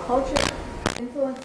culture influence.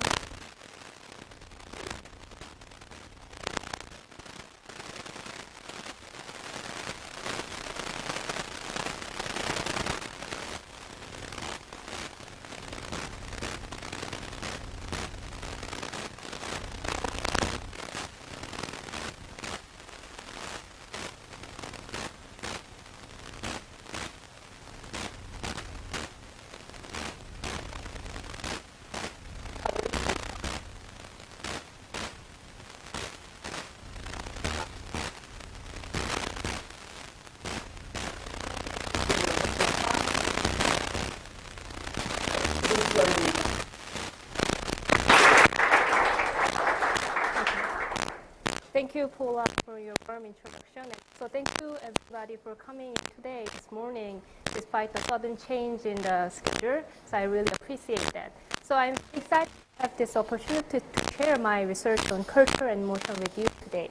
Thank you, Paula, for your warm introduction. So thank you, everybody, for coming today, this morning, despite the sudden change in the schedule. So I really appreciate that. So I'm excited to have this opportunity to share my research on culture and emotion with you today.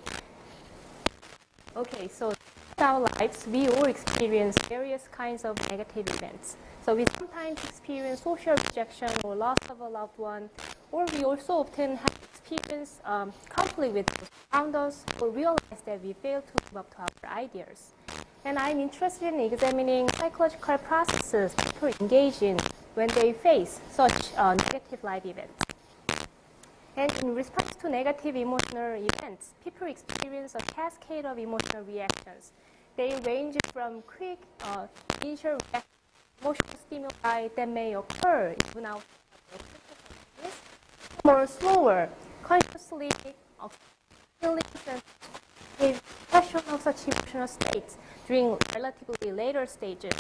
Okay, so in our lives, we all experience various kinds of negative events. So we sometimes experience social rejection or loss of a loved one, or we also often have experience conflict with those around us, or realize that we fail to live up to our ideas. And I'm interested in examining psychological processes people engage in when they face such negative life events. And in response to negative emotional events, people experience a cascade of emotional reactions. They range from quick initial emotional stimuli that may occur even out of consciousness, more slower, consciously feelings and expression of such emotional states during relatively later stages.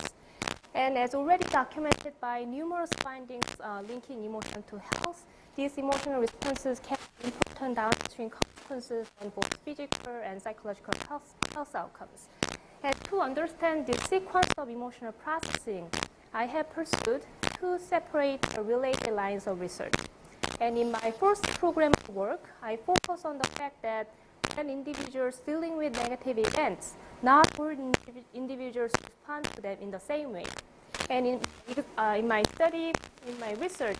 And as already documented by numerous findings linking emotion to health, these emotional responses can have important downstream consequences on both physical and psychological health outcomes. And to understand the sequence of emotional processing, I have pursued two separate related lines of research. And in my first program of work, I focus on the fact that when individuals dealing with negative events, not all individuals respond to them in the same way. And in my study, in my research,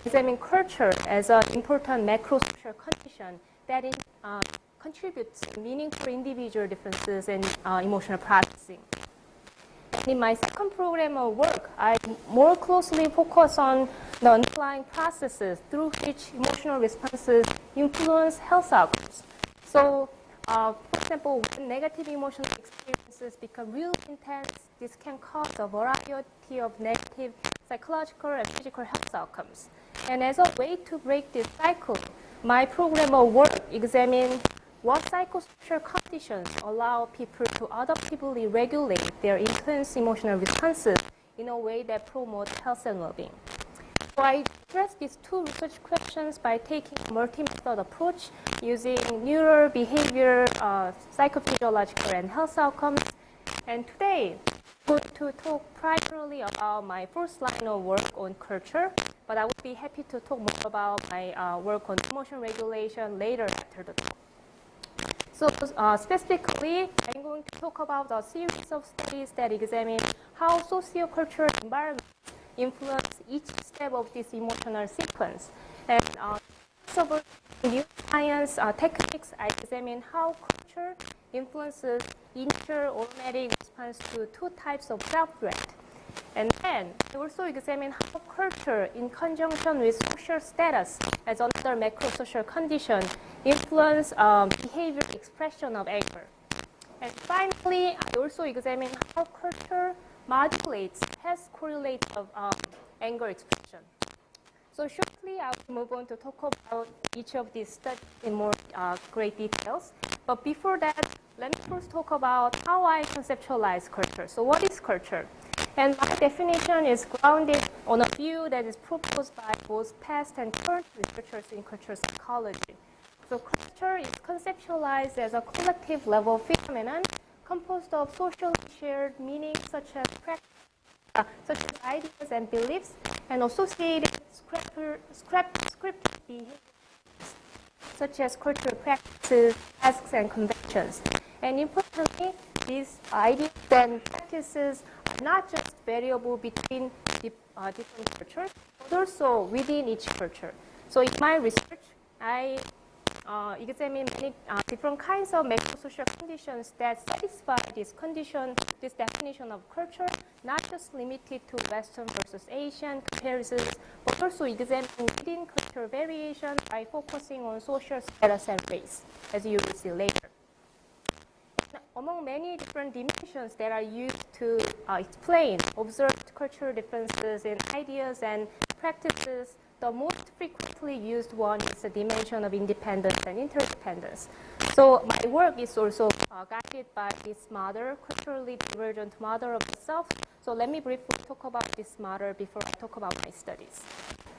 examine culture as an important macro-social condition that contributes to meaningful individual differences in emotional processing. And in my second program of work, I more closely focus on the underlying processes through which emotional responses influence health outcomes. So, for example, when negative emotional experiences become really intense, this can cause a variety of negative psychological and physical health outcomes. And as a way to break this cycle, my program of work examines what psychosocial conditions allow people to adaptively regulate their intense emotional responses in a way that promotes health and well-being. So I address these two research questions by taking a multi-method approach using neural, behavior, psychophysiological, and health outcomes. And today, I'm going to talk primarily about my first line of work on culture, but I would be happy to talk more about my work on emotion regulation later after the talk. So specifically, I'm going to talk about a series of studies that examine how socio-cultural environments influence each step of this emotional sequence. And several neuroscience techniques, I examine how culture influences initial automatic response to two types of self-threat. And then I also examine how culture, in conjunction with social status as another macro-social condition, influence behavior expression of anger. And finally, I also examine how culture modulates past correlates of anger expression. So shortly, I will move on to talk about each of these studies in more great details. But before that, let me first talk about how I conceptualize culture. So what is culture? And my definition is grounded on a view that is proposed by both past and current researchers in cultural psychology. So culture is conceptualized as a collective level phenomenon composed of socially shared meanings such as ideas and beliefs, and associated scripted behaviors such as cultural practices, tasks, and conventions. And importantly, these ideas and practices are not just variable between different cultures, but also within each culture. So in my research, I examine many different kinds of macro-social conditions that satisfy this condition, this definition of culture, not just limited to Western versus Asian comparisons, but also examining within cultural variation by focusing on social status and race, as you will see later. Among many different dimensions that are used to explain observed cultural differences in ideas and practices, the most frequently used one is the dimension of independence and interdependence. So my work is also guided by this model, culturally divergent model of the self. So let me briefly talk about this model before I talk about my studies.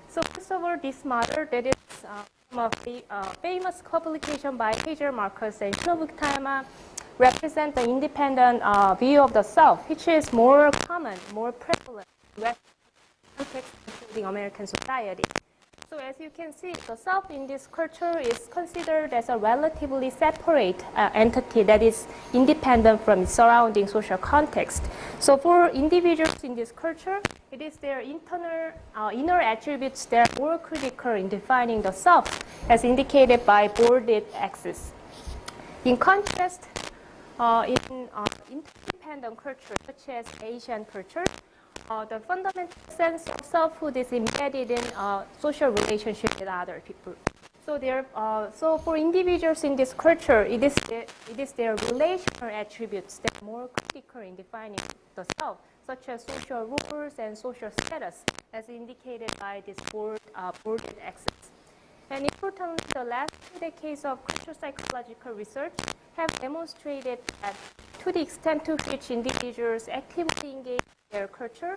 So first of all, this model that is from a famous publication by Hazel Marcus and Shinobu represent the independent view of the self, which is more common, more prevalent in Western context, including American society. So as you can see, the self in this culture is considered as a relatively separate entity that is independent from its surrounding social context. So for individuals in this culture, it is their inner attributes that are more critical in defining the self, as indicated by bolded X's. In contrast, in interdependent cultures, such as Asian culture, the fundamental sense of selfhood is embedded in social relationship with other people. So for individuals in this culture, it is their relational attributes that are more critical in defining the self, such as social roles and social status, as indicated by this bolded X's. And importantly, the last 2 decades of cultural psychological research have demonstrated that to the extent to which individuals actively engage in their culture,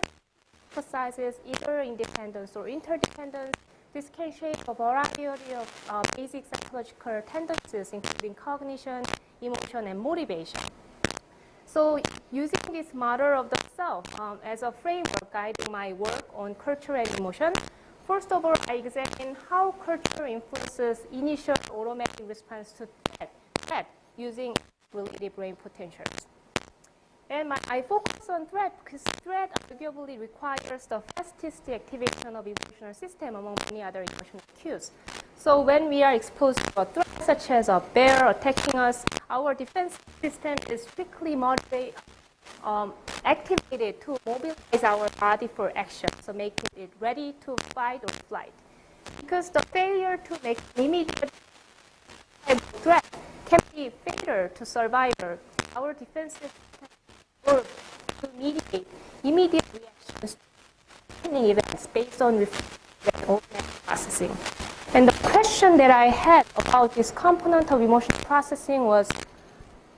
emphasizes either independence or interdependence, this can shape a variety of basic psychological tendencies, including cognition, emotion, and motivation. So using this model of the self as a framework guiding my work on culture and emotion, first of all, I examine how culture influences initial automatic response to threat using related brain potentials. And I focus on threat because threat arguably requires the fastest activation of emotional system among many other emotional cues. So when we are exposed to a threat such as a bear attacking us, our defense system is quickly activated to mobilize our body for action, so making it ready to fight or flight. Because the failure to make immediate threat can be fatal to survival, our defense system works to mediate immediate reactions to events based on automatic processing. And the question that I had about this component of emotional processing was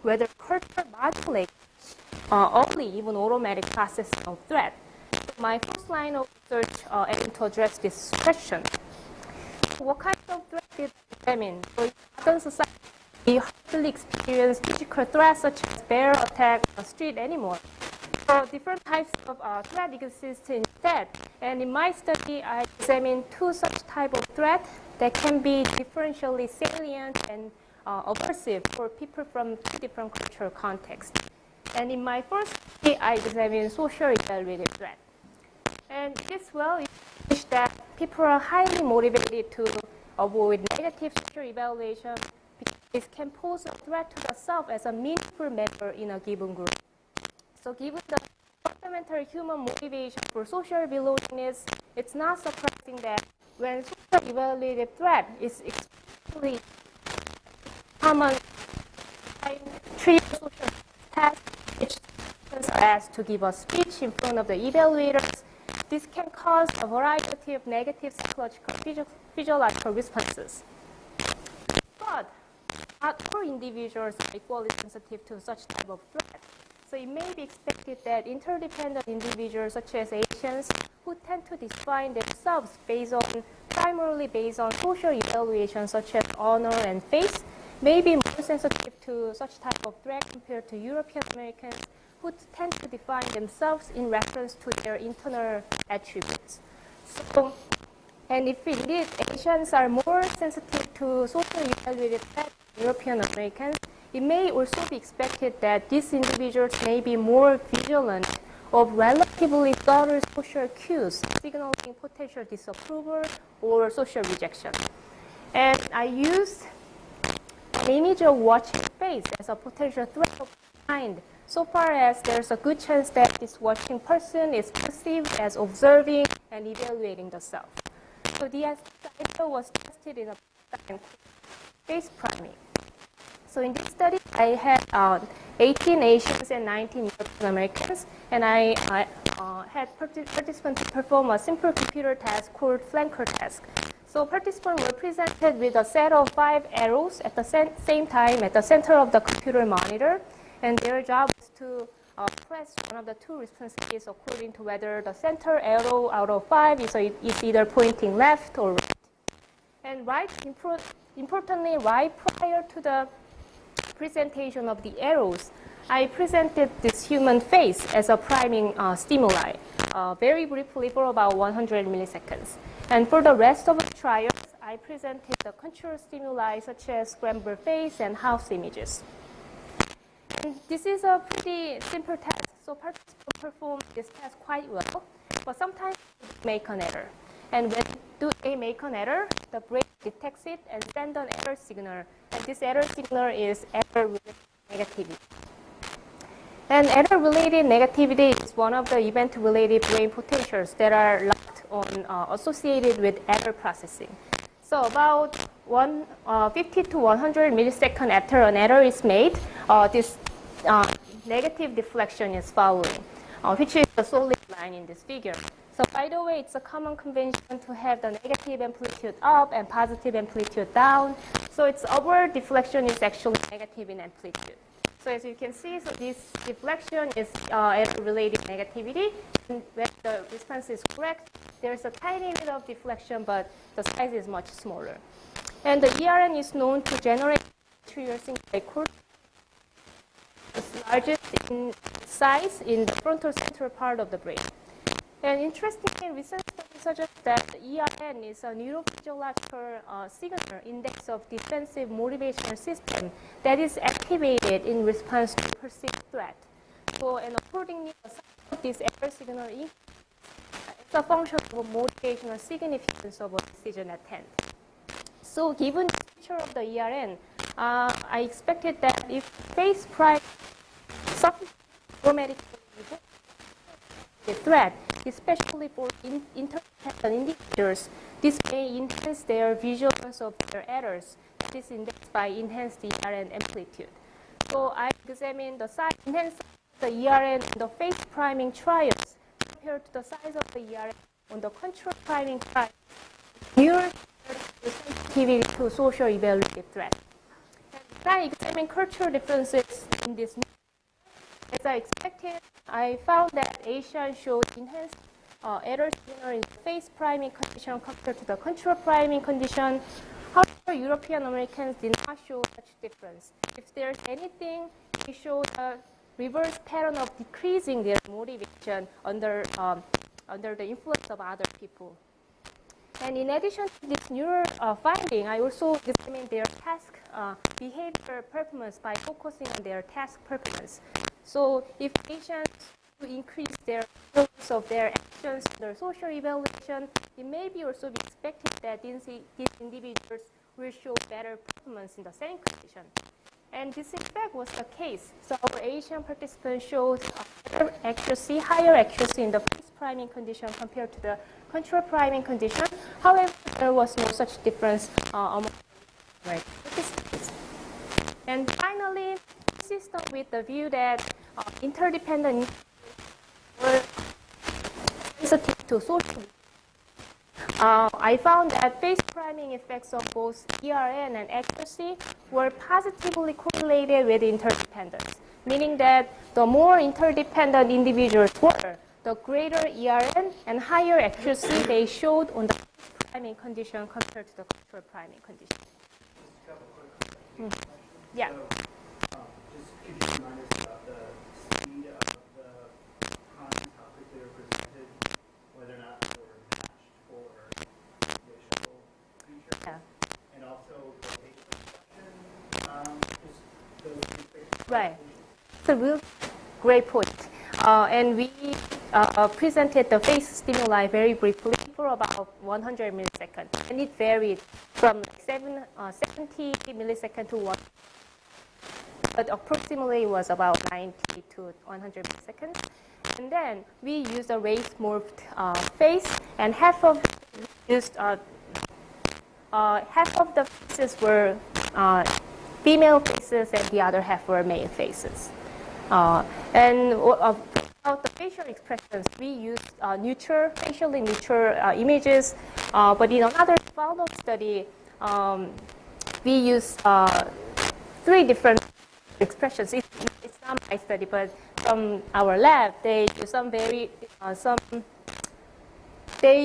whether culture modulates early, even automatic processing of threat. So my first line of research aimed to address this question. What kind of threat did I examine? So in modern society, we hardly experience physical threats such as bear attack or street animal. So different types of threat exist instead. And in my study, I examined 2 such types of threat that can be differentially salient and aversive for people from 2 different cultural contexts. And in my first study, I examined social evaluated threat. And this is that people are highly motivated to avoid negative social evaluation because this can pose a threat to the self as a meaningful member in a given group. So given the fundamental human motivation for social belongingness, it's not surprising that when social evaluated threat is especially common trivial social tasks, which are asked to give a speech in front of the evaluators, this can cause a variety of negative psychological, physiological responses. But not all individuals are equally sensitive to such type of threat. So it may be expected that interdependent individuals such as Asians who tend to define themselves primarily based on social evaluations such as honor and face may be more sensitive to such type of threat compared to European Americans who tend to define themselves in reference to their internal attributes. So, and if indeed Asians are more sensitive to social evaluated threats than European Americans, it may also be expected that these individuals may be more vigilant of relatively subtle social cues signaling potential disapproval or social rejection. And I used an image of watching face as a potential threat of mind, so far as there's a good chance that this watching person is perceived as observing and evaluating the self. So the idea was tested in a face priming. So in this study, I had 18 Asians and 19 European Americans, and I had participants perform a simple computer task called flanker task. So participants were presented with a set of 5 arrows at the same time at the center of the computer monitor, and their job was to press one of the 2 responses according to whether the center arrow out of 5 is either pointing left or right. And importantly, right prior to the presentation of the arrows, I presented this human face as a priming stimuli, very briefly for about 100 milliseconds. And for the rest of the trials, I presented the control stimuli such as scrambled face and house images. And this is a pretty simple test, so participants perform this test quite well, but sometimes they make an error. And when they make an error, the brain detects it and sends an error signal. And this error signal is error-related negativity. And error-related negativity is one of the event-related brain potentials that are locked on associated with error processing. So about 50 to 100 milliseconds after an error is made, this negative deflection is following, which is the solid line in this figure. So by the way, it's a common convention to have the negative amplitude up and positive amplitude down. So its upward deflection is actually negative in amplitude. So as you can see, so this deflection is error-related negativity. And when the response is correct, there's a tiny bit of deflection, but the size is much smaller. And the ERN is known to generate anterior cingulate cortex. It's largest in size in the frontal central part of the brain. And interestingly, recent studies suggest that the ERN is a neurophysiological signal index of defensive motivational system that is activated in response to perceived threat. So, and accordingly, the size of this error signal is a function of motivational significance of a decision at hand. So, given the feature of the ERN, I expected that if face prime sufficiently dramatically the threat, especially for interdependent individuals, this may enhance their visual sense of their errors. This is indexed by enhanced ERN amplitude. So I examined the size, enhanced the ERN in the face priming trials compared to the size of the ERN on the control priming trials. Near sensitivity to social evaluative threat. And I examined cultural differences in this. As I expected, I found that Asians showed enhanced error signal in the face priming condition compared to the control priming condition. However, European Americans did not show such difference. If there's anything, they showed a reverse pattern of decreasing their motivation under the influence of other people. And in addition to this neural finding, I also examined their task behavior performance by focusing on their task performance. So if patients increase their influence of their actions in their social evaluation, it may be also be expected that these individuals will show better performance in the same condition. And this in fact was the case. So our Asian participants showed higher accuracy in the face priming condition compared to the control priming condition. However, there was no such difference among participants. And finally, consistent with the view that interdependent were sensitive to social. I found that face priming effects of both ERN and accuracy were positively correlated with interdependence, meaning that the more interdependent individuals were, the greater ERN and higher accuracy they showed on the face priming condition compared to the control priming condition. Yeah. Just could you remind us about the speed of the content, how quickly they were presented, whether or not they were matched for facial features, and also the facial expression, just those two quick Right. It's a real great point. And we presented the face stimuli very briefly for about 100 milliseconds. And it varied from 70 milliseconds to 1. But approximately it was about 90 to 100 milliseconds. And then we used a race-morphed face, and half of the faces were female faces, and the other half were male faces. And about the facial expressions, we used facially neutral images, but in another follow-up study, we used 3 different expressions. It's not my study, but from our lab, they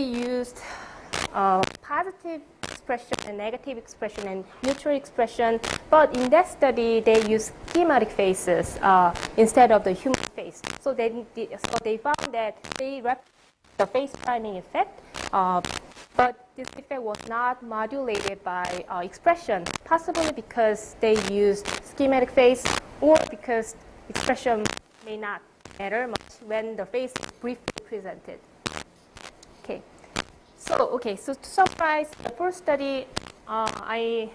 used positive expression and negative expression and neutral expression. But in that study, they used schematic faces instead of the human face. So they found that they replicated the face priming effect, but this effect was not modulated by expression, possibly because they used schematic face or because expression may not matter much when the face is briefly presented. So to summarize, the first study, I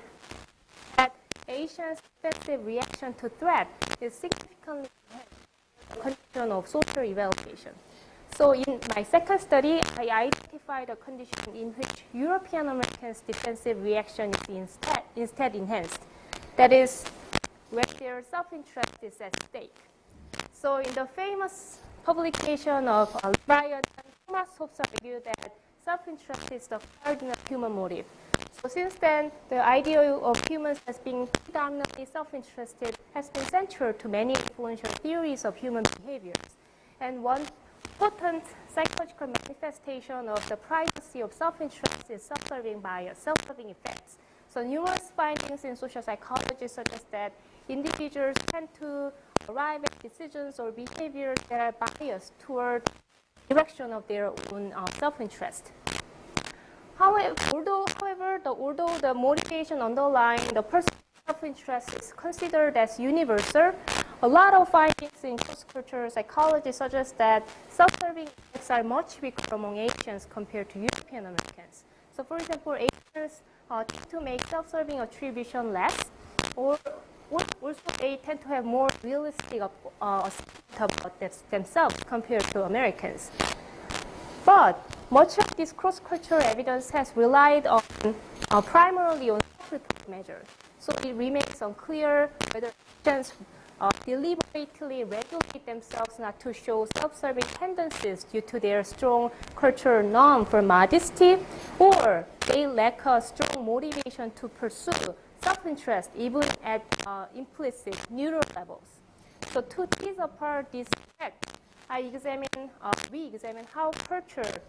had Asians' defensive reaction to threat is significantly enhanced by the condition of social evaluation. So in my second study, I identified a condition in which European Americans' defensive reaction is instead enhanced. That is, when their self-interest is at stake. So in the famous publication of Bryan, Thomas Hobbes argued that self-interest is the cardinal human motive. So since then, the idea of humans as being predominantly self-interested has been central to many influential theories of human behaviors. And one potent psychological manifestation of the primacy of self-interest is self-serving bias, self-serving effects. So numerous findings in social psychology suggest that individuals tend to arrive at decisions or behaviors that are biased toward the direction of their own self-interest. Although the motivation underlying the person's self-interest is considered as universal, a lot of findings in cross-cultural psychology suggest that self-serving effects are much weaker among Asians compared to European Americans. So for example, Asians tend to make self-serving attribution less, or also they tend to have more realistic assessment about themselves compared to Americans. But much of this cross-cultural evidence has relied on primarily on self-report measures. So it remains unclear whether Asians deliberately regulate themselves not to show self-serving tendencies due to their strong cultural norm for modesty, or they lack a strong motivation to pursue self-interest even at implicit neural levels. So to tease apart this effect, we examine how culture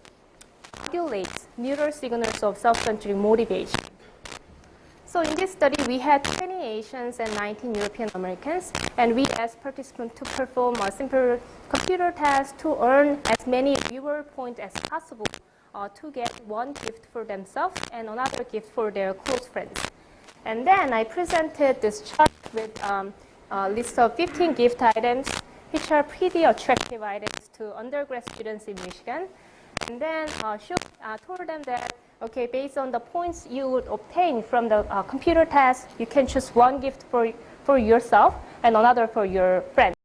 modulates neural signals of self-centric motivation. So in this study, we had 20 Asians and 19 European Americans, and we asked participants to perform a simple computer test to earn as many reward points as possible to get one gift for themselves and another gift for their close friends. And then I presented this chart with a list of 15 gift items, which are pretty attractive items to undergrad students in Michigan. And then told them that, okay, based on the points you would obtain from the computer test, you can choose one gift for yourself and another for your friend.